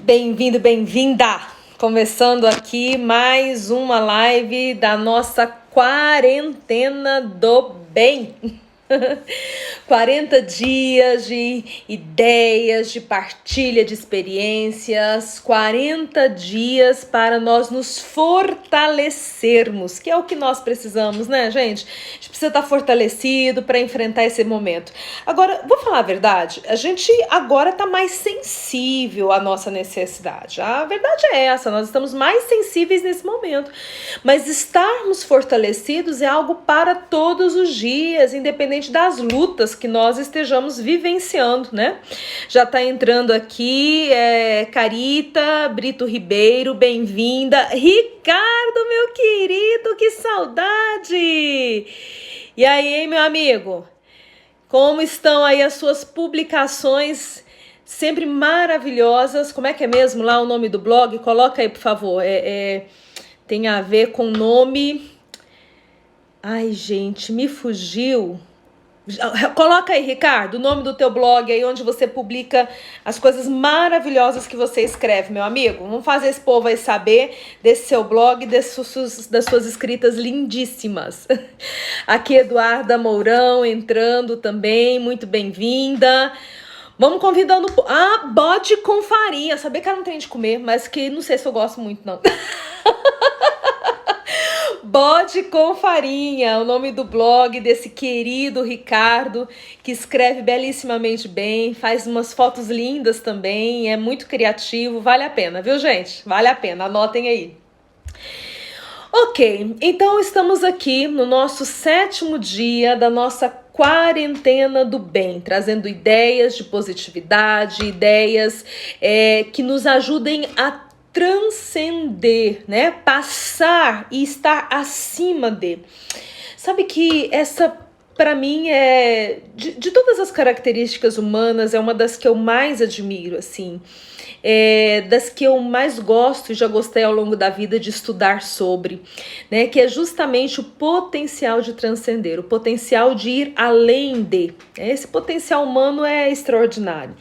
Bem-vindo, bem-vinda! Começando aqui mais uma live da nossa quarentena do bem. 40 dias de ideias, de partilha de experiências, 40 dias para nós nos fortalecermos, que é o que nós precisamos, né, gente? A gente precisa estar fortalecido para enfrentar esse momento. Agora, vou falar a verdade, a gente agora está mais sensível à nossa necessidade. A verdade é essa, nós estamos mais sensíveis nesse momento. Mas estarmos fortalecidos é algo para todos os dias, independente das lutas que nós estejamos vivenciando, né? Já tá entrando aqui, Carita, Brito Ribeiro, bem-vinda. Ricardo, meu querido, que saudade! E aí, hein, meu amigo? Como estão aí as suas publicações sempre maravilhosas? Como é que é mesmo lá o nome do blog? Coloca aí, por favor. Tem a ver com o nome... Ai, gente, me fugiu. Coloca aí, Ricardo, o nome do teu blog aí, onde você publica as coisas maravilhosas que você escreve, meu amigo. Vamos fazer esse povo aí saber desse seu blog, das suas escritas lindíssimas. Aqui, Eduarda Mourão entrando também, muito bem-vinda. Vamos convidando... bode com farinha. Sabia que ela não tem de comer, mas que não sei se eu gosto muito, não. Bode com farinha, o nome do blog desse querido Ricardo, que escreve belíssimamente bem, faz umas fotos lindas também, é muito criativo, vale a pena, viu, gente? Vale a pena, anotem aí. Ok, então estamos aqui no nosso 7º dia da nossa quarentena do bem, trazendo ideias de positividade, ideias que nos ajudem a transcender, né? Passar e estar acima de. Sabe que essa, para mim, de todas as características humanas, é uma das que eu mais admiro, assim. Das que eu mais gosto e já gostei ao longo da vida de estudar sobre, né? Que é justamente o potencial de transcender, o potencial de ir além de. Esse potencial humano é extraordinário.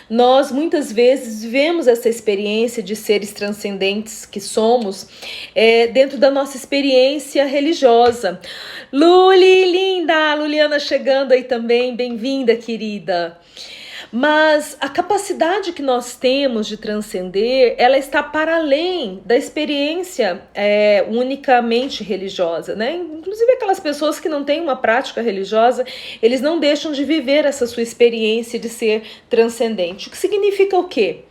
Nós muitas vezes vivemos essa experiência de seres transcendentes que somos dentro da nossa experiência religiosa. Luli, linda! Luliana chegando aí também, bem-vinda, querida! Mas a capacidade que nós temos de transcender, ela está para além da experiência unicamente religiosa, né? Inclusive aquelas pessoas que não têm uma prática religiosa, eles não deixam de viver essa sua experiência de ser transcendente. O que significa o quê?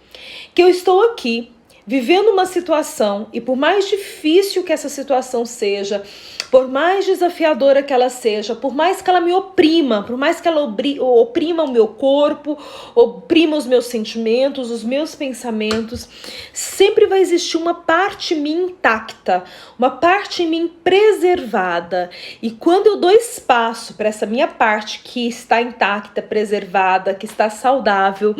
Que eu estou aqui vivendo uma situação, e por mais difícil que essa situação seja, por mais desafiadora que ela seja, por mais que ela me oprima, por mais que ela oprima o meu corpo, oprima os meus sentimentos, os meus pensamentos, sempre vai existir uma parte em mim intacta, uma parte em mim preservada. E quando eu dou espaço para essa minha parte que está intacta, preservada, que está saudável,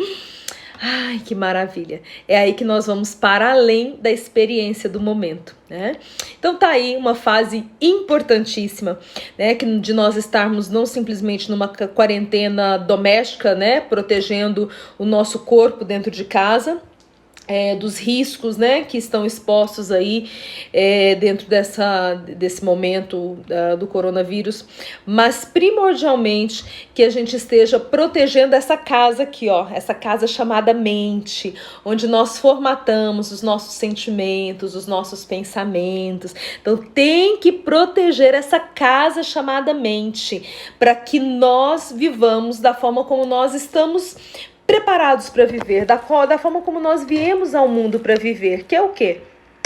ai, que maravilha! É aí que nós vamos para além da experiência do momento, né? Então tá aí uma fase importantíssima, né? De nós estarmos não simplesmente numa quarentena doméstica, né? Protegendo o nosso corpo dentro de casa, dos riscos, né, que estão expostos aí dentro desse momento do coronavírus, mas primordialmente que a gente esteja protegendo essa casa aqui, ó, essa casa chamada mente, onde nós formatamos os nossos sentimentos, os nossos pensamentos. Então tem que proteger essa casa chamada mente, para que nós vivamos da forma como nós estamos preparados para viver, da forma como nós viemos ao mundo para viver, que é o quê?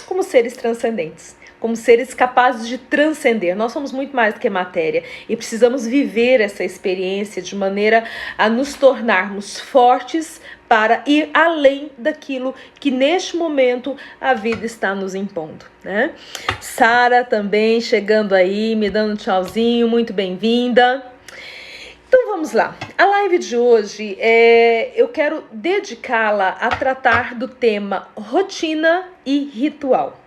Como seres transcendentes, como seres capazes de transcender. Nós somos muito mais do que matéria e precisamos viver essa experiência de maneira a nos tornarmos fortes para ir além daquilo que neste momento a vida está nos impondo, né? Sara também chegando aí, me dando um tchauzinho, muito bem-vinda. Então vamos lá, a live de hoje eu quero dedicá-la a tratar do tema rotina e ritual.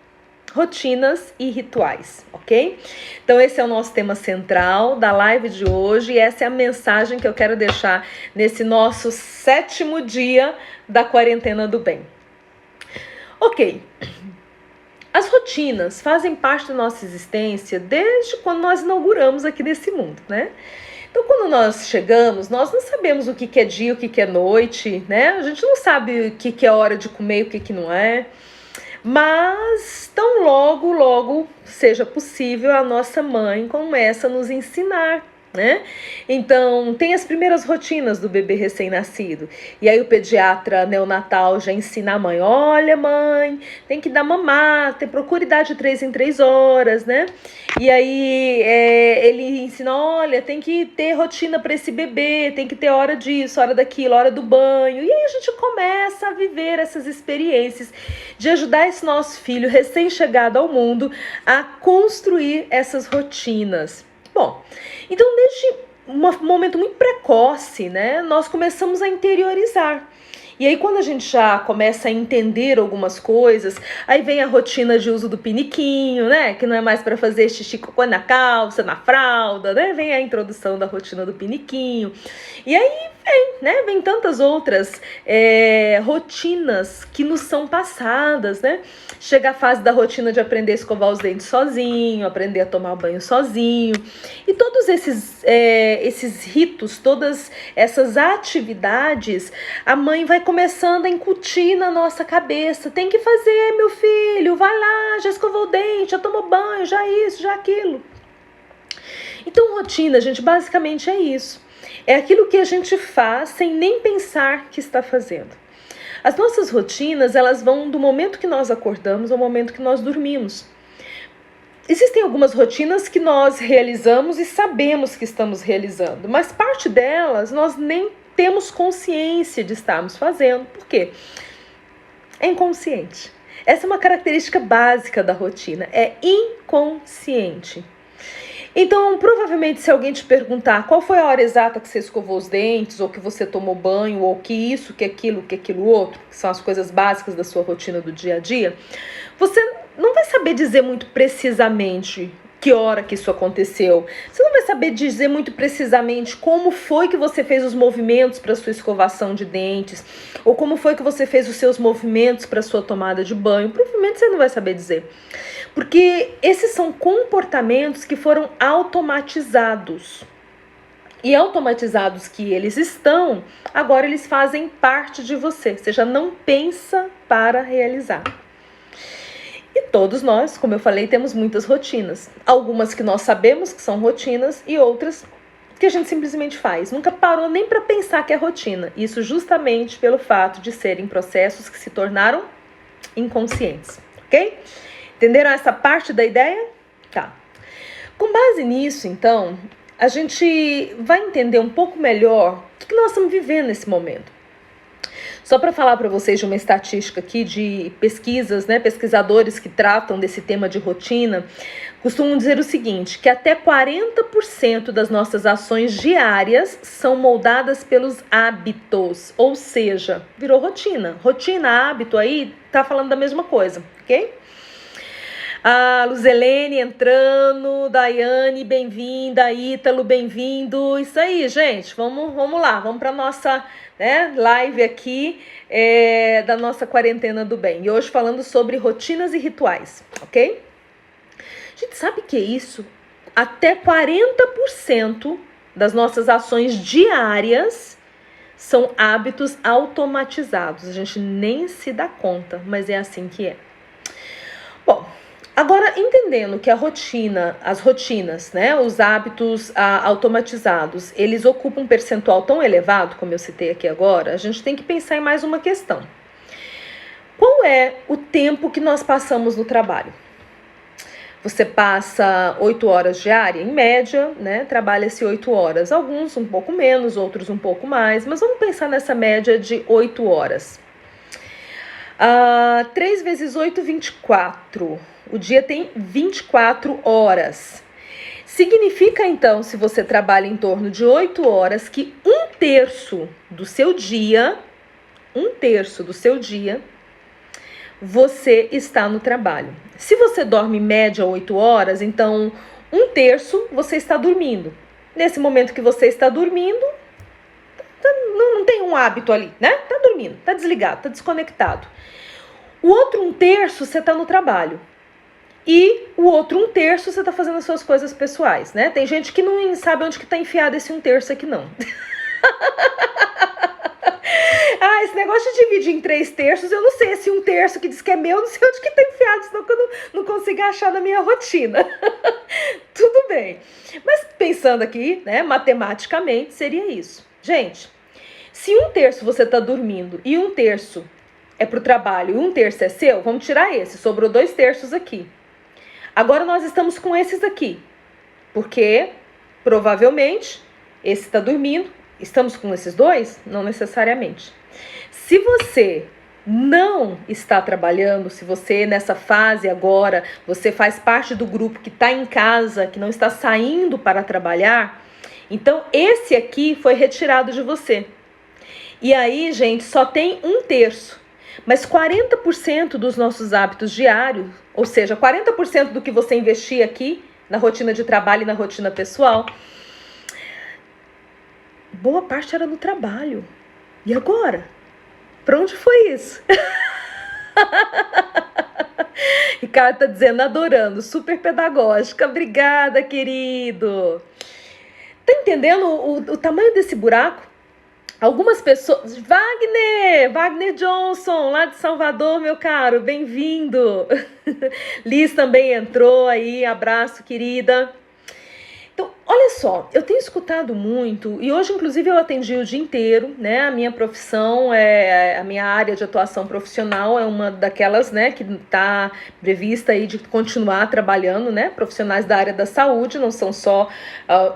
Rotinas e rituais, ok? Então esse é o nosso tema central da live de hoje e essa é a mensagem que eu quero deixar nesse nosso 7º dia da quarentena do bem. Ok. As rotinas fazem parte da nossa existência desde quando nós inauguramos aqui nesse mundo, né? Então, quando nós chegamos, nós não sabemos o que é dia, o que é noite, né? A gente não sabe o que é hora de comer, o que não é. Mas, tão logo seja possível, a nossa mãe começa a nos ensinar, né? Então, tem as primeiras rotinas do bebê recém-nascido. E aí o pediatra neonatal já ensina a mãe: olha, mãe, tem que dar mamar, procure dar de 3 em 3 horas, né? E aí ele ensina: olha, tem que ter rotina para esse bebê, tem que ter hora disso, hora daquilo, hora do banho. E aí a gente começa a viver essas experiências de ajudar esse nosso filho recém-chegado ao mundo a construir essas rotinas. Bom, então desde um momento muito precoce, né, nós começamos a interiorizar. E aí quando a gente já começa a entender algumas coisas, aí vem a rotina de uso do piniquinho, né, que não é mais para fazer xixi cocô na calça, na fralda, né, vem a introdução da rotina do piniquinho. E aí vem tantas outras rotinas que nos são passadas, né? Chega a fase da rotina de aprender a escovar os dentes sozinho, aprender a tomar banho sozinho. E todos esses ritos, todas essas atividades, a mãe vai começando a incutir na nossa cabeça. Tem que fazer, meu filho, vai lá, já escovou o dente, já tomou banho, já isso, já aquilo. Então, rotina, gente, basicamente é isso. É aquilo que a gente faz sem nem pensar que está fazendo. As nossas rotinas, elas vão do momento que nós acordamos ao momento que nós dormimos. Existem algumas rotinas que nós realizamos e sabemos que estamos realizando, mas parte delas nós nem temos consciência de estarmos fazendo. Por quê? É inconsciente. Essa é uma característica básica da rotina, é inconsciente. Então, provavelmente, se alguém te perguntar qual foi a hora exata que você escovou os dentes, ou que você tomou banho, ou que isso, que aquilo outro, que são as coisas básicas da sua rotina do dia a dia, você não vai saber dizer muito precisamente que hora que isso aconteceu. Você não vai saber dizer muito precisamente como foi que você fez os movimentos para sua escovação de dentes, ou como foi que você fez os seus movimentos para sua tomada de banho. Provavelmente você não vai saber dizer. Porque esses são comportamentos que foram automatizados. E automatizados que eles estão, agora eles fazem parte de você. Você já não pensa para realizar. E todos nós, como eu falei, temos muitas rotinas. Algumas que nós sabemos que são rotinas e outras que a gente simplesmente faz. Nunca parou nem para pensar que é rotina. Isso justamente pelo fato de serem processos que se tornaram inconscientes, ok? Entenderam essa parte da ideia? Tá. Com base nisso, então, a gente vai entender um pouco melhor o que nós estamos vivendo nesse momento. Só para falar para vocês de uma estatística aqui de pesquisas, né, pesquisadores que tratam desse tema de rotina, costumam dizer o seguinte, que até 40% das nossas ações diárias são moldadas pelos hábitos, ou seja, virou rotina. Rotina, hábito aí, tá falando da mesma coisa, ok? A Luzelene entrando, Daiane, bem-vinda, Ítalo, bem-vindo. Isso aí, gente, vamos lá, vamos para a nossa live aqui da nossa quarentena do bem. E hoje falando sobre rotinas e rituais, ok? A gente sabe que é isso? Até 40% das nossas ações diárias são hábitos automatizados. A gente nem se dá conta, mas é assim que é. Bom, agora, entendendo que as rotinas, né, os hábitos automatizados, eles ocupam um percentual tão elevado, como eu citei aqui agora, a gente tem que pensar em mais uma questão. Qual é o tempo que nós passamos no trabalho? Você passa 8 horas diárias, em média, né, trabalha-se 8 horas. Alguns um pouco menos, outros um pouco mais, mas vamos pensar nessa média de 8 horas. 3 vezes 8, 24. O dia tem 24 horas. Significa, então, se você trabalha em torno de 8 horas, que um terço do seu dia, você está no trabalho. Se você dorme em média 8 horas, então um terço você está dormindo. Nesse momento que você está dormindo, não tem um hábito ali, né? Tá dormindo, tá desligado, tá desconectado. O outro 1/3 você está no trabalho. E o outro 1/3 você está fazendo as suas coisas pessoais, né? Tem gente que não sabe onde que está enfiado esse 1/3 aqui, não. Esse negócio de dividir em 3/3, eu não sei, esse 1/3 que diz que é meu, não sei onde que tá enfiado, senão que eu não consigo achar na minha rotina. Tudo bem. Mas pensando aqui, né, matematicamente, seria isso. Gente, se 1/3 você tá dormindo e 1/3 é pro trabalho e 1/3 é seu, vamos tirar esse, sobrou 2/3 aqui. Agora nós estamos com esses aqui, porque provavelmente esse está dormindo. Estamos com esses dois? Não necessariamente. Se você não está trabalhando, se você nessa fase agora, você faz parte do grupo que está em casa, que não está saindo para trabalhar, então esse aqui foi retirado de você. E aí, gente, só tem 1/3. Mas 40% dos nossos hábitos diários, ou seja, 40% do que você investia aqui na rotina de trabalho e na rotina pessoal, boa parte era no trabalho. E agora? Para onde foi isso? Ricardo tá dizendo, adorando, super pedagógica. Obrigada, querido. Tá entendendo o tamanho desse buraco? Algumas pessoas... Wagner Johnson, lá de Salvador, meu caro, bem-vindo. Liz também entrou aí, abraço, querida. Então, olha só, eu tenho escutado muito, e hoje, inclusive, eu atendi o dia inteiro, né? A minha profissão, a minha área de atuação profissional é uma daquelas, né, que está prevista aí de continuar trabalhando, né? Profissionais da área da saúde, não são só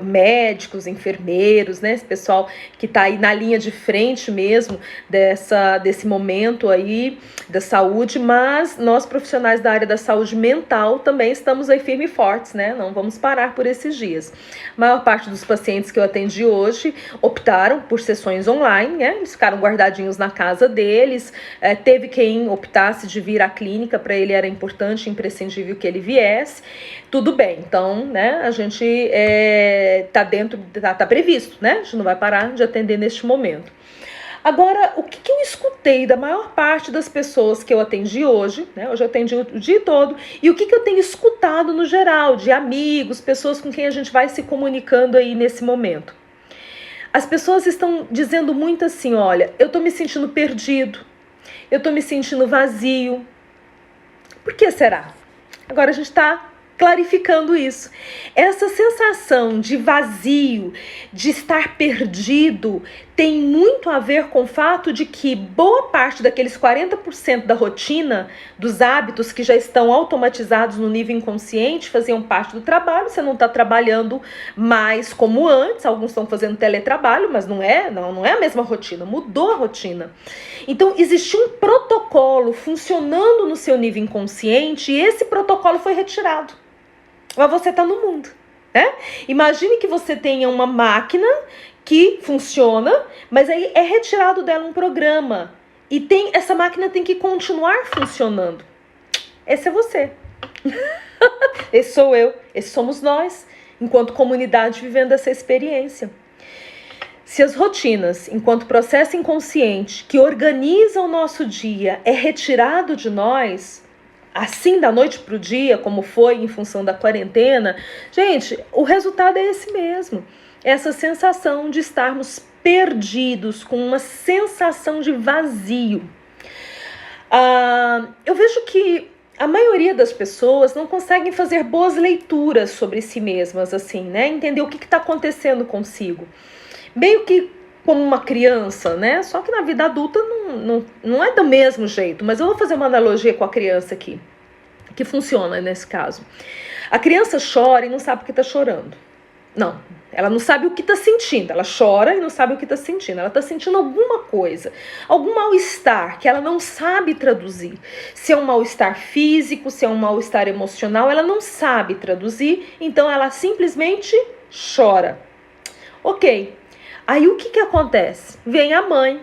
médicos, enfermeiros, né? Esse pessoal que está aí na linha de frente mesmo desse momento aí da saúde, mas nós, profissionais da área da saúde mental, também estamos aí firmes e fortes, né? Não vamos parar por esses dias. A maior parte dos pacientes que eu atendi hoje optaram por sessões online, né? Eles ficaram guardadinhos na casa deles, teve quem optasse de vir à clínica, para ele era importante, imprescindível que ele viesse, tudo bem, então, né, a gente tá previsto, né? A gente não vai parar de atender neste momento. Agora, o que eu escutei da maior parte das pessoas que eu atendi hoje, né? Hoje eu atendi o dia todo, e o que eu tenho escutado no geral, de amigos, pessoas com quem a gente vai se comunicando aí nesse momento. As pessoas estão dizendo muito assim, olha, eu tô me sentindo perdido, eu tô me sentindo vazio. Por que será? Agora a gente tá clarificando isso. Essa sensação de vazio, de estar perdido, tem muito a ver com o fato de que boa parte daqueles 40% da rotina, dos hábitos que já estão automatizados no nível inconsciente, faziam parte do trabalho. Você não está trabalhando mais como antes, alguns estão fazendo teletrabalho, mas não é a mesma rotina, mudou a rotina. Então, existe um protocolo funcionando no seu nível inconsciente e esse protocolo foi retirado. Mas você está no mundo, né? Imagine que você tenha uma máquina que funciona, mas aí é retirado dela um programa. E essa máquina tem que continuar funcionando. Esse é você. Esse sou eu. Esse somos nós, enquanto comunidade vivendo essa experiência. Se as rotinas, enquanto processo inconsciente que organiza o nosso dia, é retirado de nós, assim da noite para o dia, como foi em função da quarentena, gente, o resultado é esse mesmo. Essa sensação de estarmos perdidos, com uma sensação de vazio. Eu vejo que a maioria das pessoas não conseguem fazer boas leituras sobre si mesmas, assim, né? Entender o que está acontecendo consigo. Meio que como uma criança, né? Só que na vida adulta não é do mesmo jeito, mas eu vou fazer uma analogia com a criança aqui, que funciona nesse caso. A criança chora e não sabe o que está chorando. Não, ela não sabe o que está sentindo, ela chora e não sabe o que está sentindo, ela está sentindo alguma coisa, algum mal-estar que ela não sabe traduzir. Se é um mal-estar físico, se é um mal-estar emocional, ela não sabe traduzir, então ela simplesmente chora. Ok. Aí o que acontece? Vem a mãe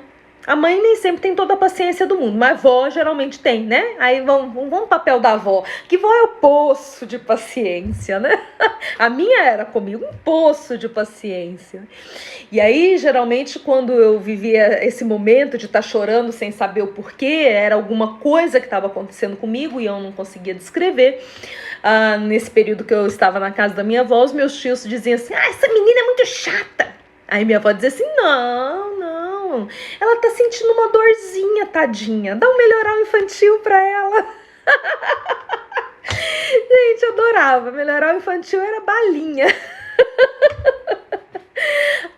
A mãe nem sempre tem toda a paciência do mundo, mas vó geralmente tem, né? Aí vamos o papel da avó. Que vó é o poço de paciência, né? A minha era comigo um poço de paciência. E aí, geralmente, quando eu vivia esse momento de estar chorando sem saber o porquê, era alguma coisa que estava acontecendo comigo e eu não conseguia descrever. Nesse período que eu estava na casa da minha avó, os meus tios diziam assim, essa menina é muito chata. Aí minha avó dizia assim, não, ela tá sentindo uma dorzinha, tadinha, dá um melhoral infantil pra ela. Gente, eu adorava, melhoral infantil era balinha.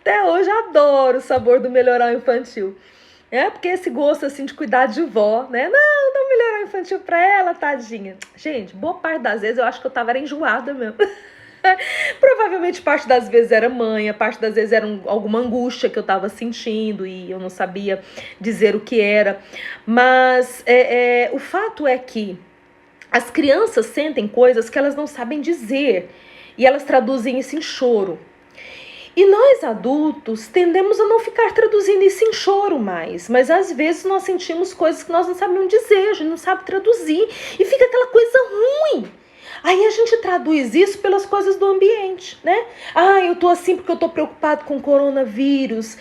Até hoje eu adoro o sabor do melhoral infantil. Porque esse gosto assim de cuidar de vó, né? Não, dá um melhoral infantil pra ela, tadinha. Gente, boa parte das vezes eu acho que eu tava enjoada mesmo. Provavelmente parte das vezes era mãe, a parte das vezes era alguma angústia que eu estava sentindo e eu não sabia dizer o que era. Mas o fato é que as crianças sentem coisas que elas não sabem dizer e elas traduzem isso em choro. E nós adultos tendemos a não ficar traduzindo isso em choro mais, mas às vezes nós sentimos coisas que nós não sabemos dizer, a gente não sabe traduzir e fica aquela coisa ruim. Aí a gente traduz isso pelas coisas do ambiente, né? Eu tô assim porque eu tô preocupado com o coronavírus.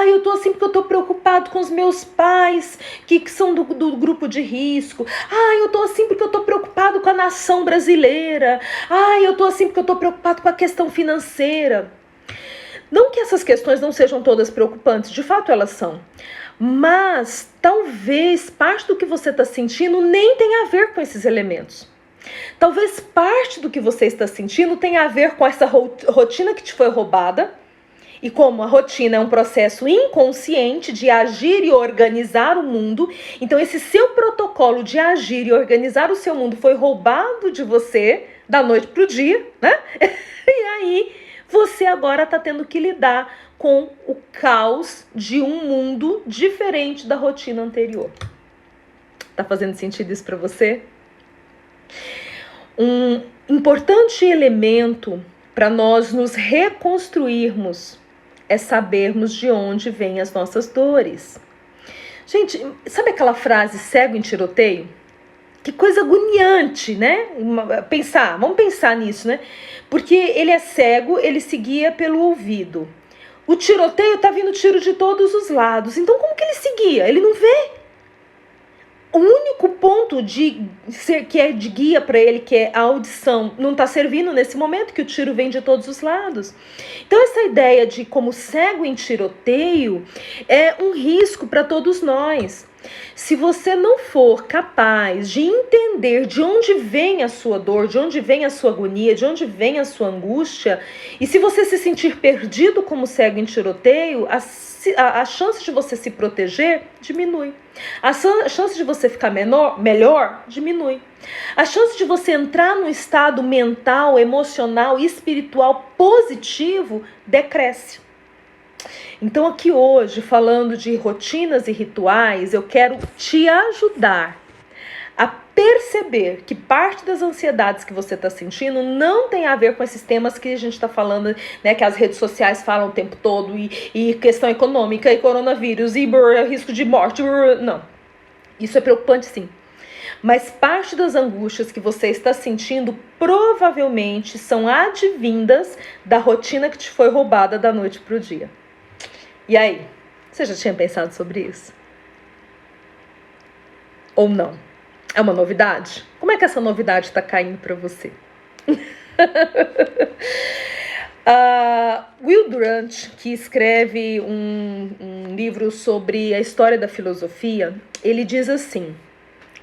Eu tô assim porque eu tô preocupado com os meus pais que são do grupo de risco. Eu tô assim porque eu tô preocupado com a nação brasileira. Eu tô assim porque eu tô preocupado com a questão financeira. Não que essas questões não sejam todas preocupantes, de fato elas são. Mas talvez parte do que você está sentindo nem tenha a ver com esses elementos. Talvez parte do que você está sentindo tenha a ver com essa rotina que te foi roubada. E como a rotina é um processo inconsciente de agir e organizar o mundo, então esse seu protocolo de agir e organizar o seu mundo foi roubado de você da noite para o dia, né? E aí você agora está tendo que lidar com o caos de um mundo diferente da rotina anterior. Tá fazendo sentido isso para você? Um importante elemento para nós nos reconstruirmos é sabermos de onde vêm as nossas dores. Gente, sabe aquela frase cego em tiroteio? Que coisa agoniante, né? Vamos pensar nisso, né? Porque ele é cego, ele se guia pelo ouvido. O tiroteio tá vindo tiro de todos os lados. Então como que ele se guia? Ele não vê. O único ponto que é de guia para ele, que é a audição, não está servindo nesse momento, que o tiro vem de todos os lados. Então essa ideia de como cego em tiroteio é um risco para todos nós. Se você não for capaz de entender de onde vem a sua dor, de onde vem a sua agonia, de onde vem a sua angústia, e se você se sentir perdido como cego em tiroteio, a chance de você se proteger diminui. A chance de você ficar melhor diminui. A chance de você entrar num estado mental, emocional e espiritual positivo decresce. Então aqui hoje, falando de rotinas e rituais, eu quero te ajudar a perceber que parte das ansiedades que você está sentindo não tem a ver com esses temas que a gente está falando, né, que as redes sociais falam o tempo todo, e questão econômica, e coronavírus, e risco de morte. Não, isso é preocupante sim. Mas parte das angústias que você está sentindo provavelmente são advindas da rotina que te foi roubada da noite para o dia. E aí, você já tinha pensado sobre isso? Ou não? É uma novidade? Como é que essa novidade está caindo para você? Will Durant, que escreve um livro sobre a história da filosofia, ele diz assim: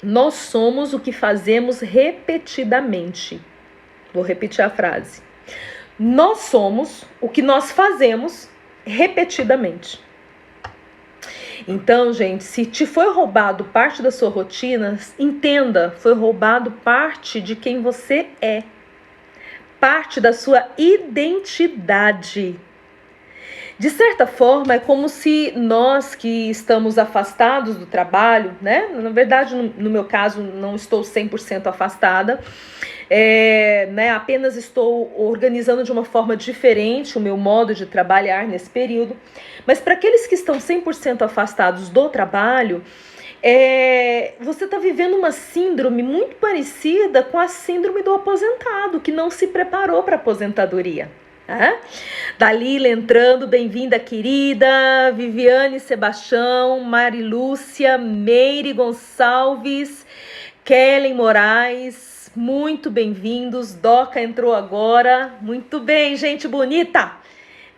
nós somos o que fazemos repetidamente. Vou repetir a frase. Nós somos o que nós fazemos repetidamente. Então, gente, se te foi roubado parte da sua rotina, entenda, foi roubado parte de quem você é, parte da sua identidade. De certa forma, é como se nós que estamos afastados do trabalho, né? Na verdade, no meu caso, não estou 100% afastada, né? Apenas estou organizando de uma forma diferente o meu modo de trabalhar nesse período. Mas para aqueles que estão 100% afastados do trabalho, você está vivendo uma síndrome muito parecida com a síndrome do aposentado, que não se preparou para a aposentadoria. Dalila entrando, bem-vinda, querida. Viviane Sebastião, Marilúcia, Meire Gonçalves, Kellen Moraes, muito bem-vindos. Doca entrou agora, muito bem, gente bonita.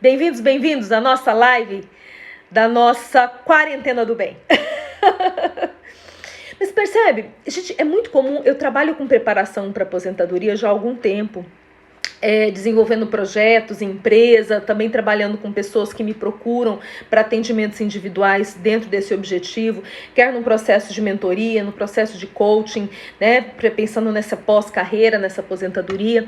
Bem-vindos à nossa live da nossa quarentena do bem. Mas percebe, gente, é muito comum, eu trabalho com preparação para aposentadoria já há algum tempo, desenvolvendo projetos em empresa, também trabalhando com pessoas que me procuram para atendimentos individuais dentro desse objetivo, quer no processo de mentoria, no processo de coaching, né, pensando nessa pós-carreira, nessa aposentadoria.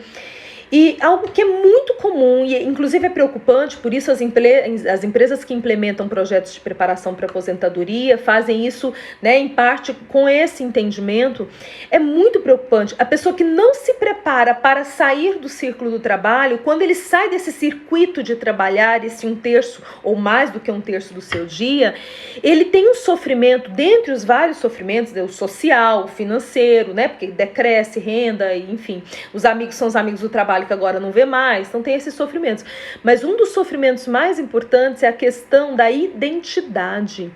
E algo que é muito comum e inclusive é preocupante, por isso as empresas que implementam projetos de preparação para aposentadoria fazem isso, né, em parte com esse entendimento, é muito preocupante. A pessoa que não se prepara para sair do círculo do trabalho, quando ele sai desse circuito de trabalhar, esse 1/3 ou mais do que 1/3 do seu dia, ele tem um sofrimento, dentre os vários sofrimentos, o social, o financeiro, né, porque decresce renda, enfim, os amigos são os amigos do trabalho que agora não vê mais, então tem esses sofrimentos. Mas um dos sofrimentos mais importantes é a questão da identidade.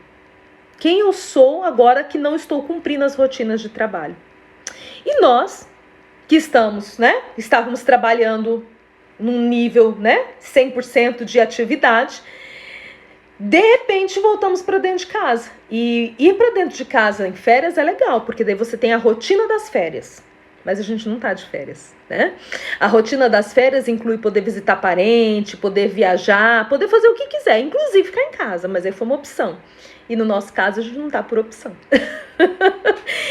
Quem eu sou agora que não estou cumprindo as rotinas de trabalho? E nós, que estávamos trabalhando num nível, 100% de atividade, de repente voltamos para dentro de casa. E ir para dentro de casa em férias é legal, porque daí você tem a rotina das férias. Mas a gente não tá de férias, né? A rotina das férias inclui poder visitar parente, poder viajar, poder fazer o que quiser, inclusive ficar em casa, mas aí foi uma opção. E no nosso caso a gente não tá por opção.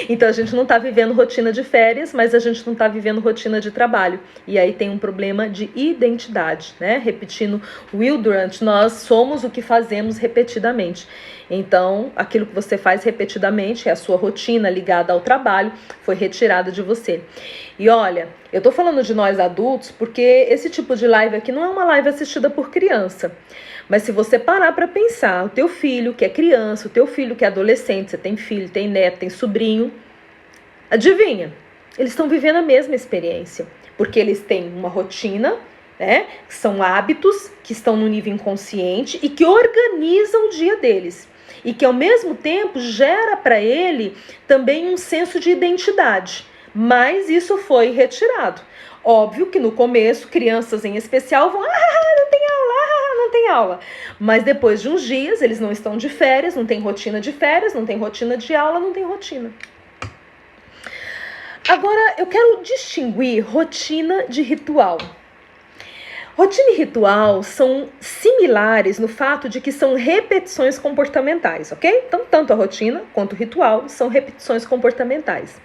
Então a gente não tá vivendo rotina de férias, mas a gente não tá vivendo rotina de trabalho. E aí tem um problema de identidade, né? Repetindo Will Durant, nós somos o que fazemos repetidamente. Então, aquilo que você faz repetidamente, é a sua rotina ligada ao trabalho, foi retirada de você. E olha, eu tô falando de nós adultos porque esse tipo de live aqui não é uma live assistida por criança. Mas se você parar para pensar, o teu filho que é criança, o teu filho que é adolescente, você tem filho, tem neto, tem sobrinho, adivinha? Eles estão vivendo a mesma experiência, porque eles têm uma rotina, né? São hábitos que estão no nível inconsciente e que organizam o dia deles. E que ao mesmo tempo gera para ele também um senso de identidade. Mas isso foi retirado. Óbvio que no começo, crianças em especial vão, não tem aula, não tem aula. Mas depois de uns dias, eles não estão de férias, não tem rotina de férias, não tem rotina de aula, não tem rotina. Agora, eu quero distinguir rotina de ritual. Rotina e ritual são similares no fato de que são repetições comportamentais, ok? Então, tanto a rotina quanto o ritual são repetições comportamentais.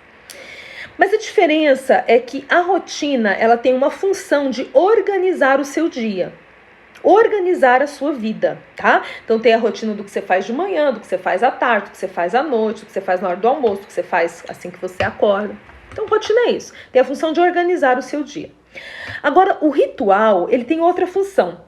Mas a diferença é que a rotina, ela tem uma função de organizar o seu dia, organizar a sua vida, tá? Então tem a rotina do que você faz de manhã, do que você faz à tarde, do que você faz à noite, do que você faz na hora do almoço, do que você faz assim que você acorda. Então rotina é isso, tem a função de organizar o seu dia. Agora, o ritual, ele tem outra função.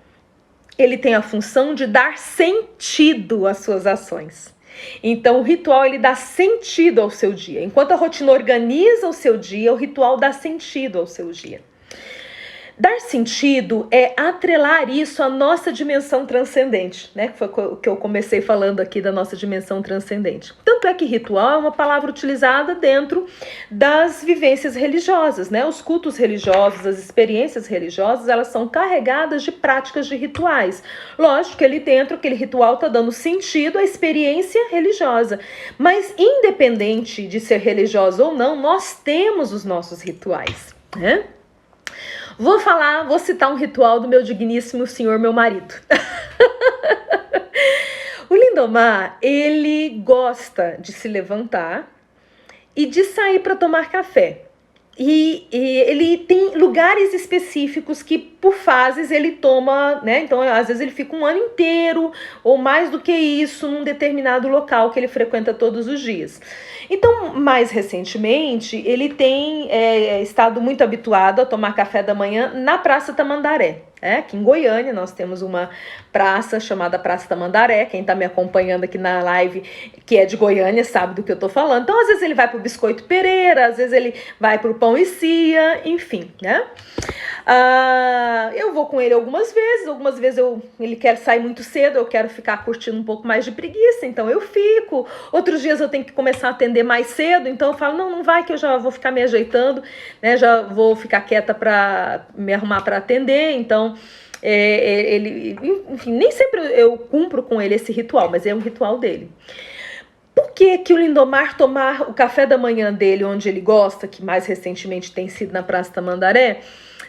Ele tem a função de dar sentido às suas ações. Então, o ritual, ele dá sentido ao seu dia. Enquanto a rotina organiza o seu dia, o ritual dá sentido ao seu dia. Dar sentido é atrelar isso à nossa dimensão transcendente, né? Foi o que eu comecei falando aqui da nossa dimensão transcendente. Tanto é que ritual é uma palavra utilizada dentro das vivências religiosas, né? Os cultos religiosos, as experiências religiosas, elas são carregadas de práticas de rituais. Lógico que ali dentro, aquele ritual está dando sentido à experiência religiosa. Mas independente de ser religiosa ou não, nós temos os nossos rituais, né? Vou citar um ritual do meu digníssimo senhor, meu marido. O Lindomar, ele gosta de se levantar e de sair para tomar café. E ele tem lugares específicos que, por fases, ele toma, né? Então, às vezes, ele fica um ano inteiro ou mais do que isso num determinado local que ele frequenta todos os dias. Então, mais recentemente, ele tem estado muito habituado a tomar café da manhã na Praça Tamandaré. Aqui em Goiânia nós temos uma praça chamada Praça Tamandaré. Quem está me acompanhando aqui na live que é de Goiânia sabe do que eu estou falando. Então, às vezes ele vai para o Biscoito Pereira, às vezes ele vai para o Pão e Cia, enfim, né? Eu vou com ele algumas vezes ele quer sair muito cedo, eu quero ficar curtindo um pouco mais de preguiça, então eu fico. Outros dias eu tenho que começar a atender mais cedo, então eu falo, não vai que eu já vou ficar me ajeitando, né? Já vou ficar quieta para me arrumar para atender, então ele, enfim, nem sempre eu cumpro com ele esse ritual, mas é um ritual dele. Por que o Lindomar tomar o café da manhã dele onde ele gosta, que mais recentemente tem sido na Praça Tamandaré,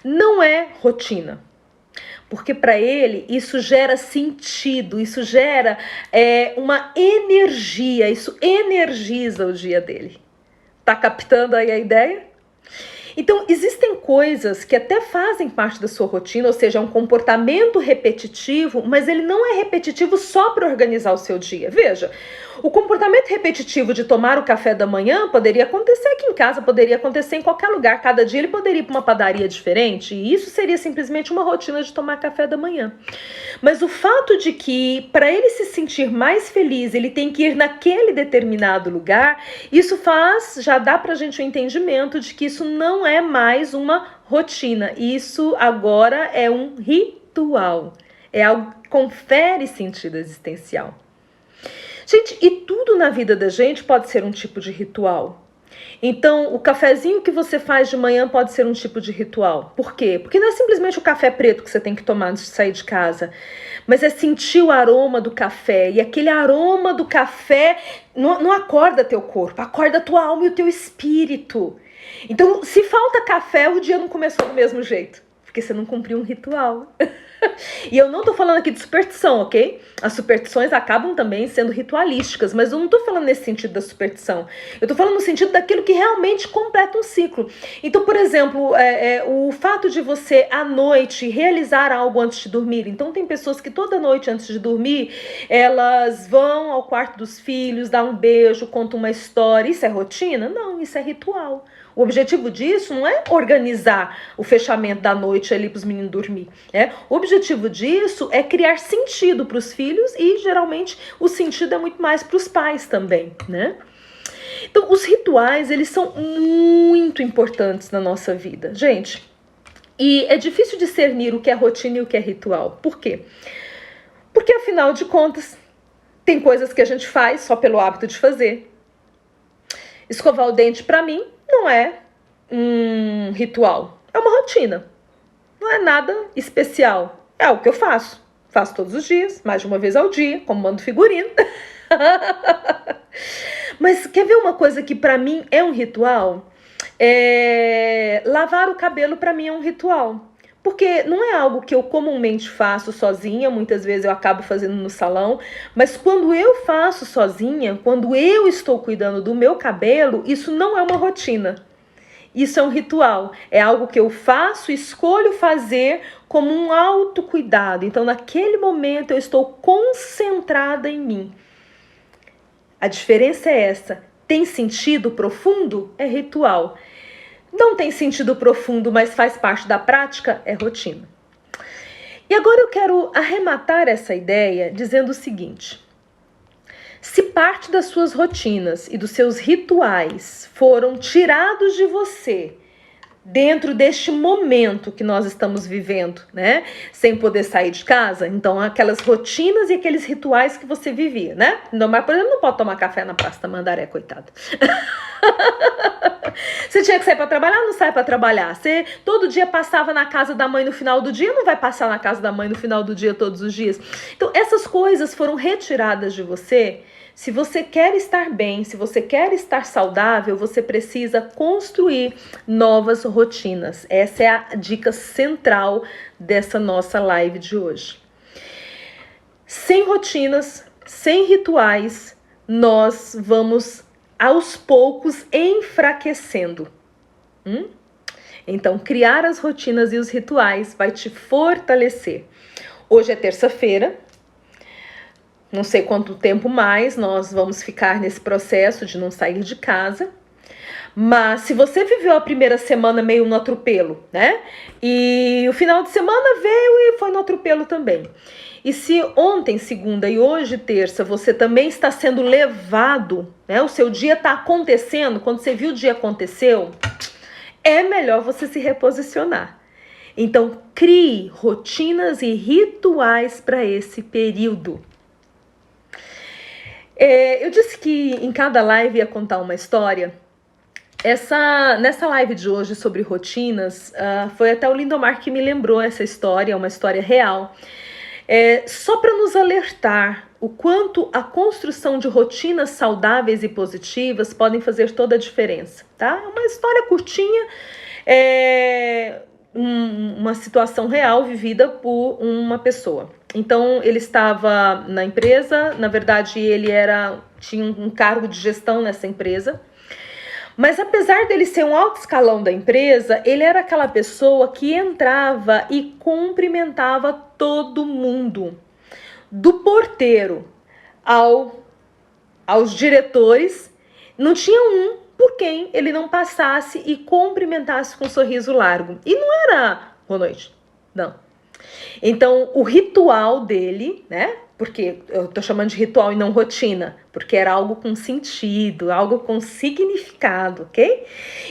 não é rotina? Porque para ele isso gera sentido, isso gera uma energia, isso energiza o dia dele. Tá captando aí a ideia? Então, existem coisas que até fazem parte da sua rotina, ou seja, é um comportamento repetitivo, mas ele não é repetitivo só para organizar o seu dia. Veja, o comportamento repetitivo de tomar o café da manhã poderia acontecer aqui em casa, poderia acontecer em qualquer lugar. Cada dia ele poderia ir para uma padaria diferente, e isso seria simplesmente uma rotina de tomar café da manhã. Mas o fato de que, para ele se sentir mais feliz, ele tem que ir naquele determinado lugar, isso já dá para a gente o entendimento de que isso não é mais uma rotina. Isso agora é um ritual. É algo que confere sentido existencial. Gente, e tudo na vida da gente pode ser um tipo de ritual. Então, o cafezinho que você faz de manhã pode ser um tipo de ritual. Por quê? Porque não é simplesmente o café preto que você tem que tomar antes de sair de casa, mas é sentir o aroma do café. E aquele aroma do café não acorda teu corpo, acorda tua alma e o teu espírito. Então, se falta café, o dia não começou do mesmo jeito, porque você não cumpriu um ritual. E eu não tô falando aqui de superstição, ok? As superstições acabam também sendo ritualísticas, mas eu não tô falando nesse sentido da superstição. Eu tô falando no sentido daquilo que realmente completa um ciclo. Então, por exemplo, o fato de você, à noite, realizar algo antes de dormir. Então, tem pessoas que toda noite, antes de dormir, elas vão ao quarto dos filhos, dão um beijo, contam uma história. Isso é rotina? Não, isso é ritual. O objetivo disso não é organizar o fechamento da noite ali para os meninos dormir. O objetivo disso é criar sentido para os filhos e, geralmente, o sentido é muito mais para os pais também, né? Então, os rituais, eles são muito importantes na nossa vida, gente. E é difícil discernir o que é rotina e o que é ritual. Por quê? Porque, afinal de contas, tem coisas que a gente faz só pelo hábito de fazer. Escovar o dente, para mim, não é um ritual, é uma rotina. Não é nada especial, é o que eu faço. Faço todos os dias, mais de uma vez ao dia, como mando figurino. Mas quer ver uma coisa que para mim é um ritual? Lavar o cabelo para mim é um ritual. Porque não é algo que eu comumente faço sozinha, muitas vezes eu acabo fazendo no salão, mas quando eu faço sozinha, quando eu estou cuidando do meu cabelo, isso não é uma rotina. Isso é um ritual, é algo que eu faço, escolho fazer como um autocuidado. Então, naquele momento, eu estou concentrada em mim. A diferença é essa. Tem sentido profundo? É ritual. Não tem sentido profundo, mas faz parte da prática? É rotina. E agora eu quero arrematar essa ideia dizendo o seguinte. Se parte das suas rotinas e dos seus rituais foram tirados de você dentro deste momento que nós estamos vivendo, né? Sem poder sair de casa, então aquelas rotinas e aqueles rituais que você vivia, né? Mas, por exemplo, não pode tomar café na Praça Tamandaré, coitado. Você tinha que sair para trabalhar, não sai para trabalhar. Você todo dia passava na casa da mãe no final do dia, não vai passar na casa da mãe no final do dia todos os dias. Então essas coisas foram retiradas de você. Se você quer estar bem, se você quer estar saudável, você precisa construir novas rotinas. Essa é a dica central dessa nossa live de hoje. Sem rotinas, sem rituais, nós vamos aos poucos enfraquecendo. Então, criar as rotinas e os rituais vai te fortalecer. Hoje é terça-feira, não sei quanto tempo mais nós vamos ficar nesse processo de não sair de casa. Mas se você viveu a primeira semana meio no atropelo, né? E o final de semana veio e foi no atropelo também. E se ontem, segunda, e hoje, terça, você também está sendo levado, né? O seu dia está acontecendo, quando você viu o dia aconteceu, é melhor você se reposicionar. Então, crie rotinas e rituais para esse período. Eu disse que em cada live ia contar uma história. Nessa live de hoje sobre rotinas, foi até o Lindomar que me lembrou essa história, uma história real. Só para nos alertar o quanto a construção de rotinas saudáveis e positivas podem fazer toda a diferença, tá? É uma história curtinha, uma situação real vivida por uma pessoa. Então, ele estava na empresa, na verdade, ele tinha um cargo de gestão nessa empresa. Mas apesar dele ser um alto escalão da empresa, ele era aquela pessoa que entrava e cumprimentava todo mundo. Do porteiro aos diretores, não tinha um por quem ele não passasse e cumprimentasse com um sorriso largo. E não era boa noite, não. Então, o ritual dele, né? Porque eu tô chamando de ritual e não rotina, porque era algo com sentido, algo com significado, ok?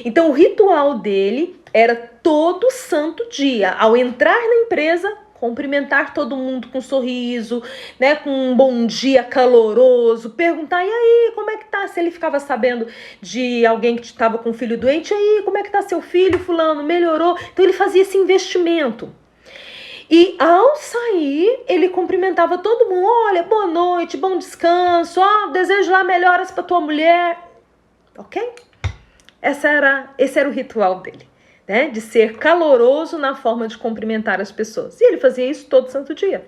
Então, o ritual dele era todo santo dia, ao entrar na empresa, cumprimentar todo mundo com um sorriso, né, com um bom dia caloroso, perguntar, e aí, como é que tá? Se ele ficava sabendo de alguém que estava com um filho doente, e aí, como é que tá seu filho, fulano, melhorou? Então, ele fazia esse investimento. E ao sair, ele cumprimentava todo mundo. Olha, boa noite, bom descanso. Desejo lá melhoras para tua mulher. Ok? Esse era o ritual dele, né? De ser caloroso na forma de cumprimentar as pessoas. E ele fazia isso todo santo dia.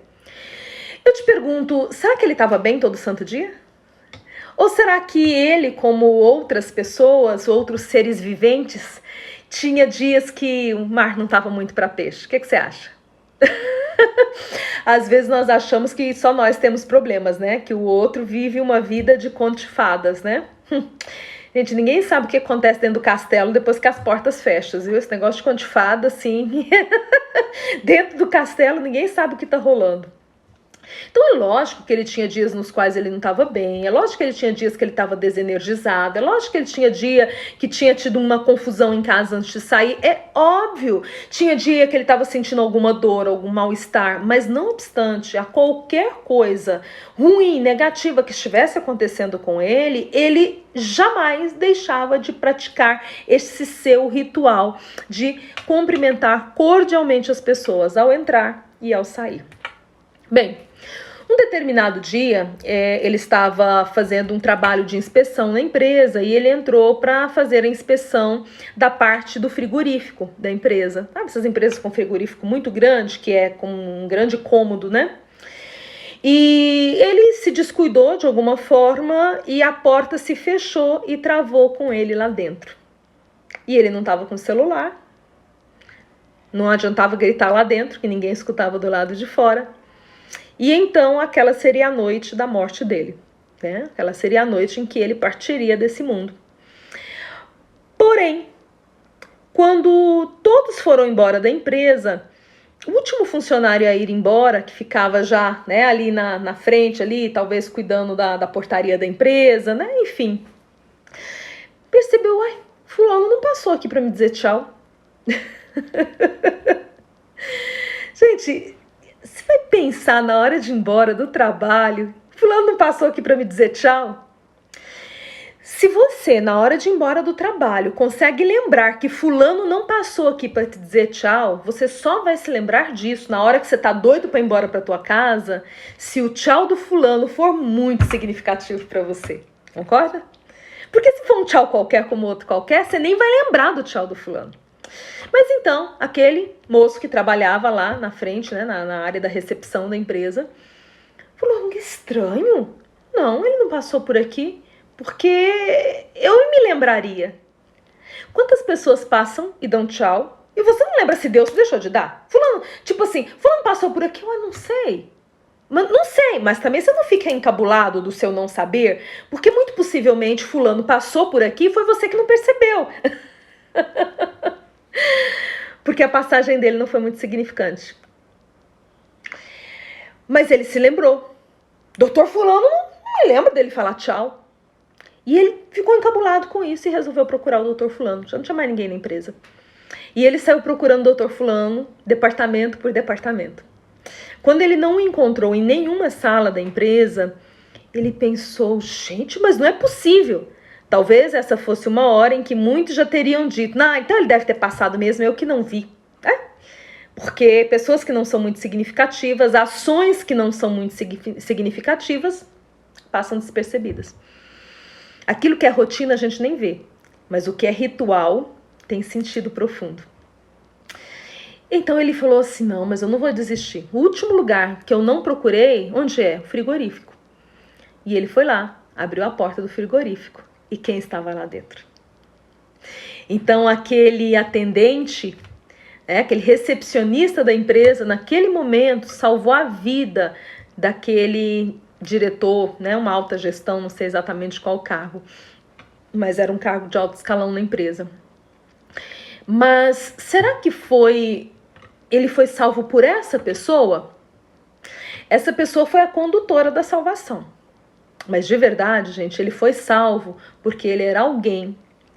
Eu te pergunto, será que ele estava bem todo santo dia? Ou será que ele, como outras pessoas, outros seres viventes, tinha dias que o mar não estava muito para peixe? O que você acha? Às vezes nós achamos que só nós temos problemas, né? Que o outro vive uma vida de conto de fadas, né? Gente, ninguém sabe o que acontece dentro do castelo depois que as portas fecham, viu? Esse negócio de conto de fada, assim, dentro do castelo ninguém sabe o que tá rolando. Então é lógico que ele tinha dias nos quais ele não estava bem, é lógico que ele tinha dias que ele estava desenergizado, é lógico que ele tinha dia que tinha tido uma confusão em casa antes de sair, é óbvio, tinha dia que ele estava sentindo alguma dor, algum mal-estar, mas não obstante, a qualquer coisa ruim, negativa que estivesse acontecendo com ele jamais deixava de praticar esse seu ritual de cumprimentar cordialmente as pessoas ao entrar e ao sair. Bem, um determinado dia, ele estava fazendo um trabalho de inspeção na empresa e ele entrou para fazer a inspeção da parte do frigorífico da empresa. Sabe, essas empresas com frigorífico muito grande, que é com um grande cômodo, né? E ele se descuidou de alguma forma e a porta se fechou e travou com ele lá dentro. E ele não estava com celular, não adiantava gritar lá dentro, que ninguém escutava do lado de fora. E então aquela seria a noite da morte dele, né? Aquela seria a noite em que ele partiria desse mundo. Porém, quando todos foram embora da empresa, o último funcionário a ir embora, que ficava já, né, ali na frente, ali, talvez cuidando da portaria da empresa, né? Enfim, percebeu, fulano não passou aqui para me dizer tchau. Gente, você vai pensar na hora de ir embora do trabalho, fulano não passou aqui para me dizer tchau? Se você, na hora de ir embora do trabalho, consegue lembrar que fulano não passou aqui para te dizer tchau, você só vai se lembrar disso na hora que você tá doido para ir embora para tua casa, se o tchau do fulano for muito significativo para você. Concorda? Porque se for um tchau qualquer como outro qualquer, você nem vai lembrar do tchau do fulano. Mas então, aquele moço que trabalhava lá na frente, né, na área da recepção da empresa, falou, que estranho. Não, ele não passou por aqui, porque eu me lembraria. Quantas pessoas passam e dão tchau E você não lembra se Deus deixou de dar? Fulano, tipo assim, fulano passou por aqui, eu não sei. Não sei, mas também você não fica encabulado do seu não saber, porque muito possivelmente fulano passou por aqui e foi você que não percebeu. Porque a passagem dele não foi muito significante. Mas ele se lembrou. Doutor fulano não me lembra dele falar tchau. E ele ficou encabulado com isso e resolveu procurar o doutor fulano. Já não tinha mais ninguém na empresa. E ele saiu procurando o doutor fulano, departamento por departamento. Quando ele não o encontrou em nenhuma sala da empresa, ele pensou, gente, mas não é possível. Talvez essa fosse uma hora em que muitos já teriam dito, então ele deve ter passado mesmo, eu que não vi. Porque pessoas que não são muito significativas, ações que não são muito significativas, passam despercebidas. Aquilo que é rotina a gente nem vê, mas o que é ritual tem sentido profundo. Então ele falou assim, não, mas eu não vou desistir. O último lugar que eu não procurei, onde é? O frigorífico. E ele foi lá, abriu a porta do frigorífico. E quem estava lá dentro? Então aquele atendente, aquele recepcionista da empresa, naquele momento, salvou a vida daquele diretor, uma alta gestão, não sei exatamente qual cargo, mas era um cargo de alto escalão na empresa. Mas será que ele foi salvo por essa pessoa? Essa pessoa foi a condutora da salvação. Mas de verdade, gente, ele foi salvo porque ele era alguém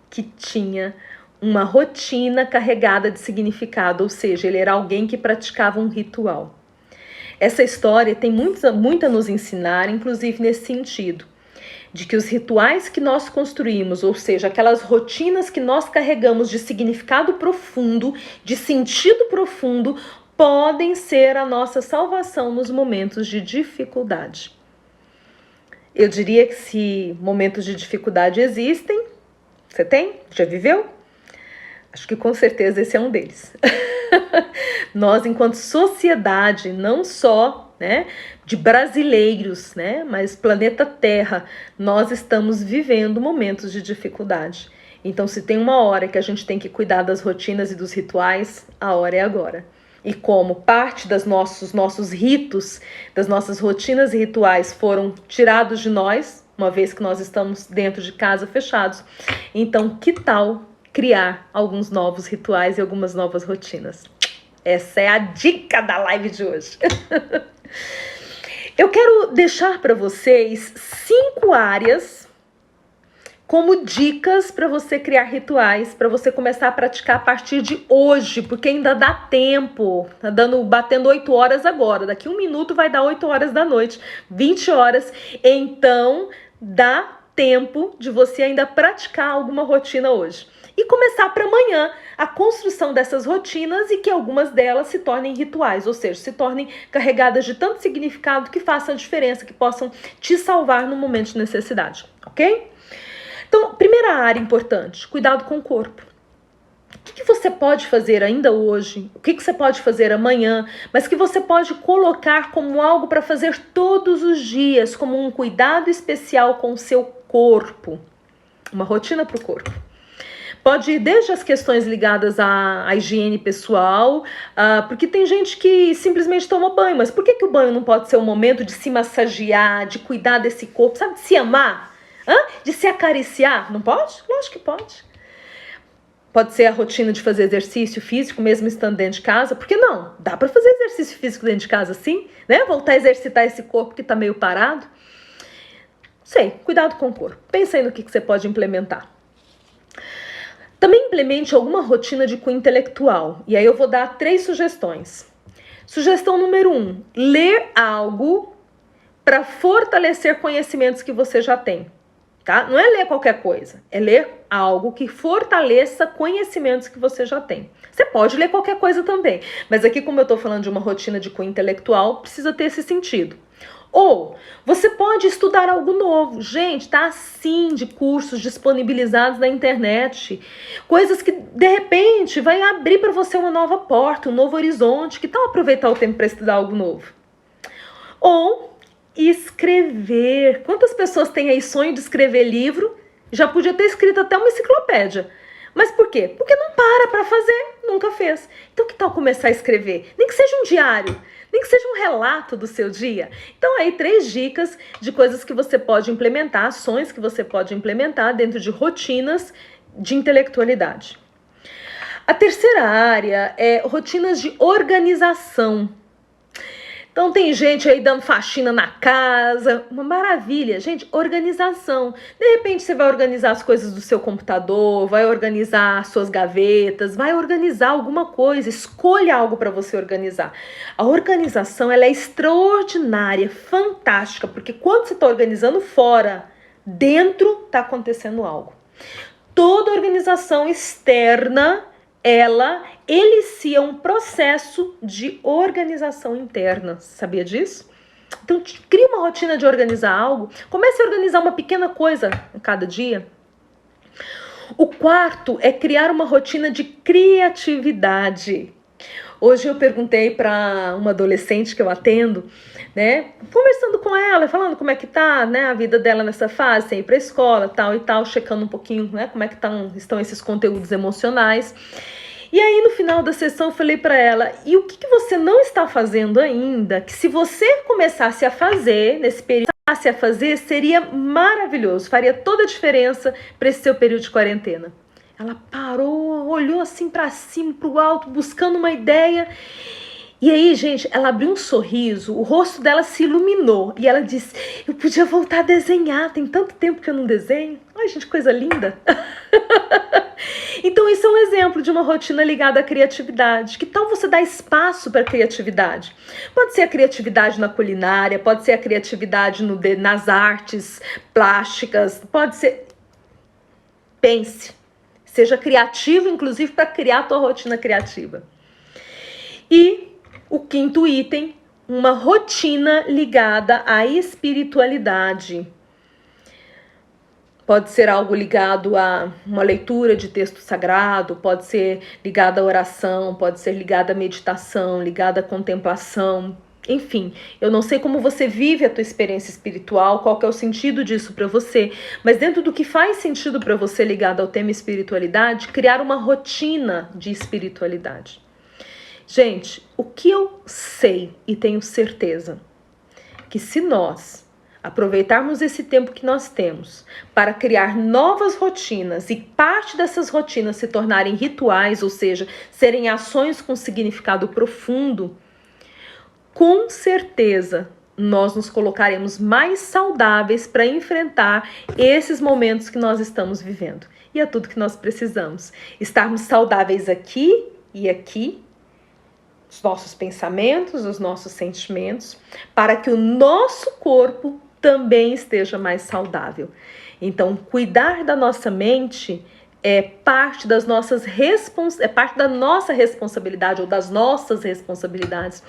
que tinha uma rotina carregada de significado, ou seja, ele era alguém que praticava um ritual. Essa história tem muito a nos ensinar, inclusive nesse sentido, de que os rituais que nós construímos, ou seja, aquelas rotinas que nós carregamos de significado profundo, de sentido profundo, podem ser a nossa salvação nos momentos de dificuldade. Eu diria que se momentos de dificuldade existem, você tem? Já viveu? Acho que com certeza esse é um deles. Nós, enquanto sociedade, não só de brasileiros, mas planeta Terra, nós estamos vivendo momentos de dificuldade. Então, se tem uma hora que a gente tem que cuidar das rotinas e dos rituais, a hora é agora. E como parte dos nossos ritos, das nossas rotinas e rituais foram tirados de nós, uma vez que nós estamos dentro de casa fechados, então que tal criar alguns novos rituais e algumas novas rotinas? Essa é a dica da live de hoje. Eu quero deixar para vocês 5 áreas como dicas para você criar rituais, para você começar a praticar a partir de hoje, porque ainda dá tempo. Tá batendo 8 horas agora, daqui 1 minuto vai dar 8 horas da noite, 20 horas. Então, dá tempo de você ainda praticar alguma rotina hoje. E começar para amanhã a construção dessas rotinas e que algumas delas se tornem rituais, ou seja, se tornem carregadas de tanto significado que façam a diferença, que possam te salvar no momento de necessidade, ok? Então, primeira área importante, cuidado com o corpo. O que você pode fazer ainda hoje? O que você pode fazer amanhã? Mas que você pode colocar como algo para fazer todos os dias, como um cuidado especial com o seu corpo. Uma rotina para o corpo. Pode ir desde as questões ligadas à higiene pessoal, porque tem gente que simplesmente toma banho, mas por que o banho não pode ser um momento de se massagear, de cuidar desse corpo, sabe, de se amar? De se acariciar? Não pode? Lógico que pode. Pode ser a rotina de fazer exercício físico, mesmo estando dentro de casa. Por que não? Dá para fazer exercício físico dentro de casa, sim, Voltar a exercitar esse corpo que está meio parado. Sei, cuidado com o corpo. Pensa aí no que você pode implementar. Também implemente alguma rotina de cunho intelectual. E aí eu vou dar 3 sugestões. Sugestão número 1. Ler algo para fortalecer conhecimentos que você já tem. Tá? Não é ler qualquer coisa. É ler algo que fortaleça conhecimentos que você já tem. Você pode ler qualquer coisa também. Mas aqui, como eu estou falando de uma rotina de cunho intelectual, precisa ter esse sentido. Ou você pode estudar algo novo. Gente, tá assim de cursos disponibilizados na internet. Coisas que, de repente, vai abrir para você uma nova porta, um novo horizonte. Que tal aproveitar o tempo para estudar algo novo? Ou escrever. Quantas pessoas têm aí sonho de escrever livro? Já podia ter escrito até uma enciclopédia. Mas por quê? Porque não para fazer, nunca fez. Então que tal começar a escrever? Nem que seja um diário, nem que seja um relato do seu dia. Então aí 3 dicas de coisas que você pode implementar, ações que você pode implementar dentro de rotinas de intelectualidade. A terceira área é rotinas de organização. Então tem gente aí dando faxina na casa, uma maravilha. Gente, organização. De repente você vai organizar as coisas do seu computador, vai organizar suas gavetas, vai organizar alguma coisa, escolha algo para você organizar. A organização, ela é extraordinária, fantástica, porque quando você está organizando fora, dentro está acontecendo algo. Toda organização externa, ela elicia um processo de organização interna. Sabia disso? Então, cria uma rotina de organizar algo. Comece a organizar uma pequena coisa a cada dia. O quarto é criar uma rotina de criatividade. Hoje eu perguntei para uma adolescente que eu atendo, né, conversando com ela, falando como é que tá, né, a vida dela nessa fase, sem ir para a escola, tal e tal, checando um pouquinho, né, como é que estão esses conteúdos emocionais. E aí no final da sessão eu falei para ela, e o que você não está fazendo ainda, que se você começasse a fazer nesse período, seria maravilhoso, faria toda a diferença para esse seu período de quarentena. Ela parou, olhou assim para cima, para o alto, buscando uma ideia. E aí, gente, ela abriu um sorriso, o rosto dela se iluminou. E ela disse, eu podia voltar a desenhar, tem tanto tempo que eu não desenho. Ai, gente, coisa linda. Então, isso é um exemplo de uma rotina ligada à criatividade. Que tal você dar espaço para a criatividade? Pode ser a criatividade na culinária, pode ser a criatividade nas artes plásticas, pode ser... Pense. Seja criativo, inclusive, para criar a tua rotina criativa. E o quinto item, uma rotina ligada à espiritualidade. Pode ser algo ligado a uma leitura de texto sagrado, pode ser ligado à oração, pode ser ligado à meditação, ligado à contemplação. Enfim, eu não sei como você vive a tua experiência espiritual, qual que é o sentido disso para você, mas dentro do que faz sentido para você ligado ao tema espiritualidade, criar uma rotina de espiritualidade. Gente, o que eu sei e tenho certeza, que se nós aproveitarmos esse tempo que nós temos para criar novas rotinas e parte dessas rotinas se tornarem rituais, ou seja, serem ações com significado profundo, com certeza nós nos colocaremos mais saudáveis para enfrentar esses momentos que nós estamos vivendo. E é tudo que nós precisamos. Estarmos saudáveis aqui e aqui, os nossos pensamentos, os nossos sentimentos, para que o nosso corpo também esteja mais saudável. Então, cuidar da nossa mente é parte da nossa responsabilidade ou das nossas responsabilidades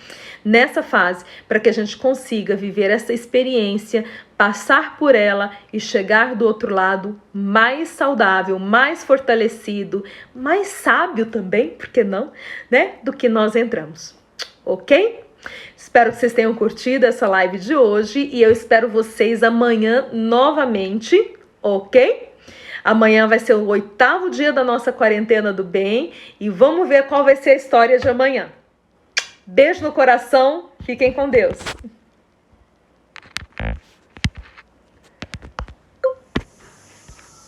nessa fase, para que a gente consiga viver essa experiência, passar por ela e chegar do outro lado mais saudável, mais fortalecido, mais sábio também, por que não, né, do que nós entramos. Ok? Espero que vocês tenham curtido essa live de hoje e eu espero vocês amanhã novamente, ok? Amanhã vai ser o 8º dia da nossa quarentena do bem e vamos ver qual vai ser a história de amanhã. Beijo no coração, fiquem com Deus.